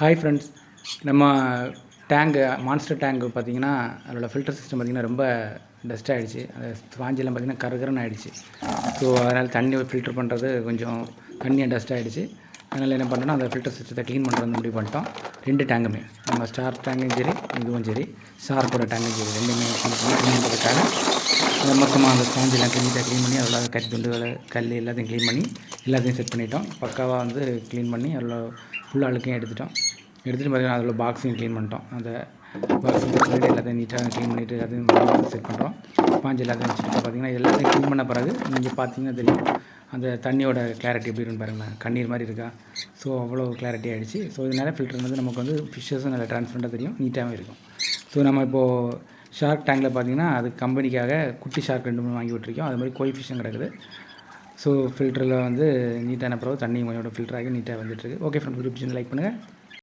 Hi friends, நம்ம tank monster tank பார்த்திங்கன்னா அதோட ஃபில்டர் சிஸ்டம் பார்த்திங்கன்னா ரொம்ப டஸ்ட் ஆகிடுச்சு. அந்த ஸ்பாஞ்செல்லாம் பார்த்திங்கன்னா கருகருன்னு ஆகிடுச்சு. ஸோ அதனால் தண்ணி ஃபில்ட்ரு பண்ணுறது கொஞ்சம் தண்ணியாக டஸ்ட் ஆகிடுச்சு. அதனால் என்ன பண்ணோன்னா அந்த ஃபில்டர் சிஸ்டத்தை க்ளீன் பண்ணுறது முடிவு பண்ணிட்டோம். 2 டேங்குமே, நம்ம ஸ்டார் டேங்கும் சரி, இதுவும் சரி, ஷார்க்கோட டேங்கும் சரி, ரெண்டுமே க்ளீன் பண்ணுறதுக்காக மொத்தமாக அந்த ஸ்பாஞ்செல்லாம் நீட்டாக க்ளீன் பண்ணி அதில் கறி துண்டுகள் கல் எல்லாத்தையும் க்ளீன் பண்ணி எல்லாத்தையும் செட் பண்ணிட்டோம். பக்காவாக வந்து க்ளீன் பண்ணி அதில் ஃபுல்லாக அழுக்கையும் எடுத்துகிட்டு பார்த்திங்கன்னா அதில் பாக்ஸையும் க்ளீன் பண்ணிட்டோம். அந்த பாக்ஸிங் பண்ணிட்டு எல்லாத்தையும் நீட்டாக க்ளீன் பண்ணிவிட்டு எல்லாத்தையும் செட் பண்ணுறோம். ஸ்பாஞ்ச் எல்லாத்தையும் வச்சுட்டு பார்த்திங்கன்னா எல்லாத்தையும் க்ளீன் பண்ண பிறகு நீங்கள் பார்த்தீங்கன்னா தெரியும் அந்த தண்ணியோட கிளாரிட்டி எப்படி இருக்குன்னு பாருங்களேன். கண்ணீர் மாதிரி இருக்கா? ஸோ அவ்வளோ கிளாரிட்டி ஆகிடுச்சு. ஸோ இதனால் ஃபில்டர் வந்து நமக்கு வந்து ஃபிஷ்ஷஸும் நல்லா ட்ரான்ஸ்பரண்ட்டாக தெரியும், நீட்டாகவும் இருக்கும். ஸோ நம்ம இப்போது ஷார்க் டேங்கில் பார்த்திங்கன்னா அது கம்பெனிக்காக குட்டி ஷார்க் 2 3 வாங்கி விட்டுருக்கோம். அது மாதிரி கோய் ஃபிஷ்ஷும் கிடக்குது. ஸோ ஃபில்டரில் வந்து நீட்டான பிறகு தண்ணி கொஞ்சம் ஃபில்டர் ஆகி நீட்டாக வந்துட்டுருக்கு. ஓகே ஃப்ரெண்ட்ஸ், லைக் பண்ணுங்கள்.